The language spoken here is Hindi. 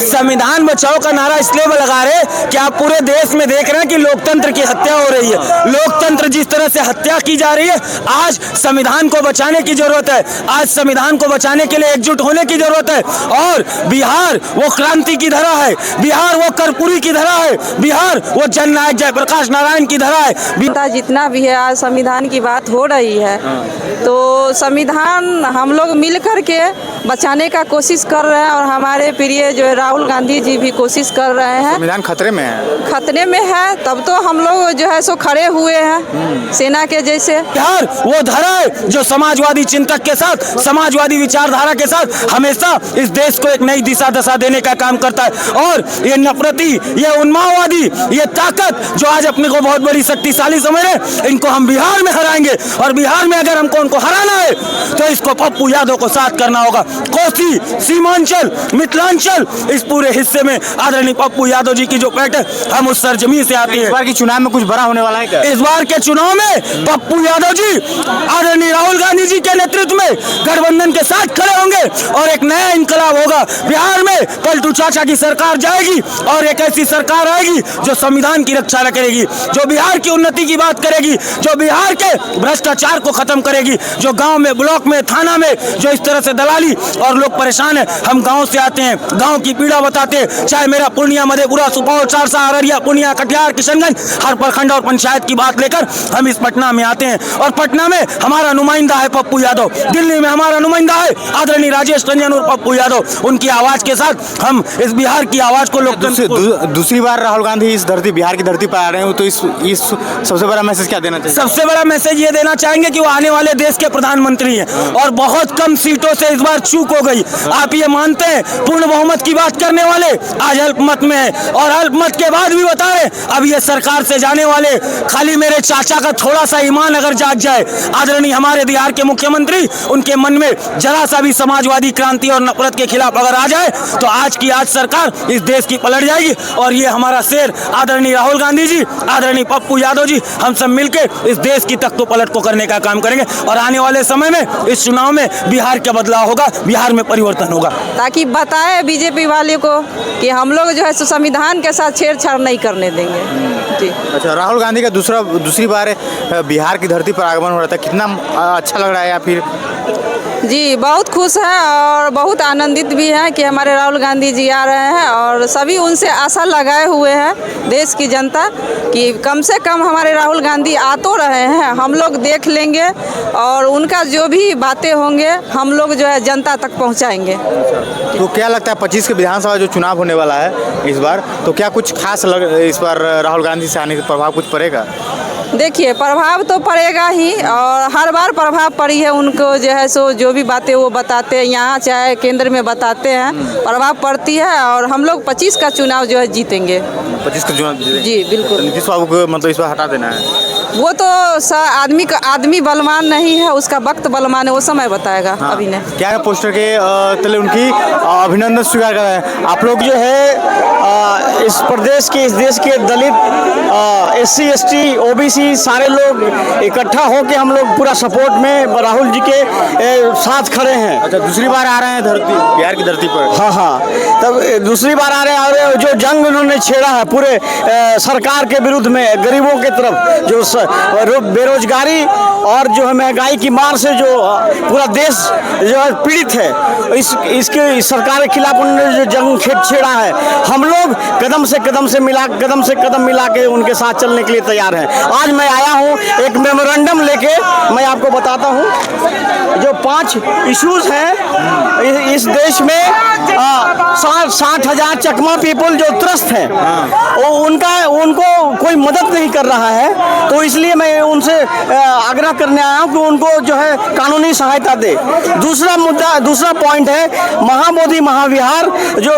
संविधान बचाओ का नारा इसलिए लगा रहे कि आप पूरे देश में देख रहे हैं कि लोकतंत्र की हत्या हो रही है। लोकतंत्र जिस तरह से हत्या की जा रही है, आज संविधान को बचाने की जरूरत है। आज संविधान को बचाने के लिए एकजुट होने की जरूरत है। और बिहार वो क्रांति की धरा है, बिहार वो कर्पूरी की धरा है, बिहार वो जननायक जयप्रकाश नारायण की धरा है। जितना भी है, आज संविधान की बात हो रही है तो संविधान हम लोग मिल कर के बचाने का कोशिश कर रहे हैं। और हमारे प्रिय जो है राहुल गांधी जी भी कोशिश कर रहे हैं। संविधान खतरे में है, खतरे में है, तब तो हम लोग जो है सो खड़े हुए हैं सेना के जैसे। बिहार वो धरा है जो समाजवादी चिंतक के साथ, समाजवादी विचारधारा के साथ हमेशा इस देश को एक नई दिशा दशा देने का काम करता है। और ये नफरती, ये उन्मादवादी, ये ताकत जो आज अपने को बहुत बड़ी शक्तिशाली समझ रहे, इनको हम बिहार में हराएंगे। और बिहार में अगर हमको उनको हराना है तो इसको पप्पू यादव को साथ करना होगा। कोसी, सीमांचल, मिथिलांचल, इस पूरे हिस्से में आदरणीय पप्पू यादव जी की जो पैठ है, हम उस सरजमी से आती है। इस बार की चुनाव में कुछ बड़ा होने वाला है क्या? इस बार के चुनाव में पप्पू यादव जी आदरणीय राहुल गांधी जी के नेतृत्व में गठबंधन के साथ खड़े होंगे और एक नया इनकलाब होगा। बिहार में पलटू चाचा की सरकार जाएगी और एक ऐसी सरकार आएगी जो संविधान की रक्षा करेगी, जो बिहार की उन्नति की बात करेगी, जो बिहार के भ्रष्टाचार को खत्म करेगी, जो गांव में, ब्लॉक में, थाना में जो इस तरह से दलाली और लोग परेशान है। हम गांव से आते हैं, गांव की पीड़ा बताते हैं, चाहे मेरा पूर्णिया, मधेपुरा, सुपौल, सहरसा, अररिया, पूर्णिया, कटिहार, किशनगंज, हर प्रखंड और पंचायत की बात लेकर हम इस पटना में आते हैं। और पटना में हमारा नुमाइंदा है पप्पू यादव, दिल्ली में हमारा नुमाइंदा है आदरणीय राजेश रंजन और पप्पू यादव। उनकी आवाज के साथ हम इस बिहार की आवाज को दूसरी बार राहुल गांधी इस धरती, बिहार की धरती पर आ रहे हैं, तो इस सबसे बड़ा मैसेज क्या देना चाहिए? सबसे बड़ा मैसेज ये देना चाहेंगे कि वो आने वाले देश के प्रधानमंत्री हैं और बहुत कम सीटों से इस बार चूक हो गई। आप ये मानते हैं पूर्ण बहुमत की बात करने वाले आज अल्पमत में है और अल्पमत के बाद भी बता रहे अब ये सरकार से जाने वाले खाली मेरे चाचा का थोड़ा सा ईमान अगर जाग जाए, आदरणीय हमारे बिहार के मुख्यमंत्री, उनके मन में जरा सा भी समाजवादी क्रांति और नफरत के खिलाफ अगर आ जाए तो आज की आज सरकार इस देश की पलट जाएगी। और ये हमारा शेर आदरणीय राहुल गांधी जी, आदरणीय पप्पू यादव जी, हम सब मिलकर इस देश की तख्तो पलट को करने का काम करेंगे। और आने वाले समय में इस चुनाव में बिहार का बदलाव होगा, बिहार में परिवर्तन होगा, ताकि बताए बीजेपी वाले को कि हम लोग जो है संविधान के साथ छेड़छाड़ नहीं करने देंगे जी। अच्छा, राहुल गांधी का दूसरी बार बिहार की धरती पर आगमन हो रहा था, कितना अच्छा लग रहा है? या फिर जी बहुत खुश है और बहुत आनंदित भी है कि हमारे राहुल गांधी जी आ रहे हैं। और सभी उनसे आशा लगाए हुए हैं देश की जनता कि कम से कम हमारे राहुल गांधी आ तो रहे हैं, हम लोग देख लेंगे और उनका जो भी बातें होंगे हम लोग जो है जनता तक पहुंचाएंगे। तो क्या लगता है 25 के विधानसभा जो चुनाव होने वाला है इस बार, तो क्या कुछ खास इस बार राहुल गांधी से आने का प्रभाव कुछ पड़ेगा? देखिए, प्रभाव तो पड़ेगा ही और हर बार प्रभाव पड़ी है उनको जो है सो जो भी बातें वो बताते हैं, यहाँ चाहे केंद्र में बताते हैं, प्रभाव पड़ती है। और हम लोग 25 का चुनाव जो है जीतेंगे। 25 का चुनाव जी बिल्कुल। तो नीतीश बाबू को मतलब इस बार हटा देना है? वो तो आदमी बलवान नहीं है, उसका वक्त बलवान है, वो समय बताएगा। हाँ। अभी ने क्या पोस्टर के तले उनकी अभिनंदन स्वीकार कर रहे हैं। आप लोग जो है इस प्रदेश के, इस देश के दलित, SC ST OBC सारे लोग इकट्ठा होकर हम लोग पूरा सपोर्ट में राहुल जी के साथ खड़े हैं। अच्छा, दूसरी बार आ रहे हैं बिहार की धरती पर? हाँ, तब दूसरी बार आ रहे हैं। और जो जंग उन्होंने छेड़ा है पूरे सरकार के विरुद्ध में, गरीबों के तरफ जो बेरोजगारी और जो है महंगाई की मार से जो पूरा देश जो है पीड़ित है, इसके सरकार के खिलाफ उन्होंने जो जंग छेड़ा है, हम लोग कदम से कदम मिला के उनके साथ चलने के लिए तैयार हैं। आज मैं आया हूँ एक मेमोरेंडम लेके, मैं आपको बताता हूँ जो 5 इश्यूज हैं इस देश में। 60,000 चकमा पीपल जो त्रस्त हैं, उनको कोई मदद नहीं कर रहा है, तो इसलिए मैं उनसे आग्रह करने आया हूँ कि उनको जो है कानूनी सहायता दे। दूसरा पॉइंट है महाबोधि महाविहार जो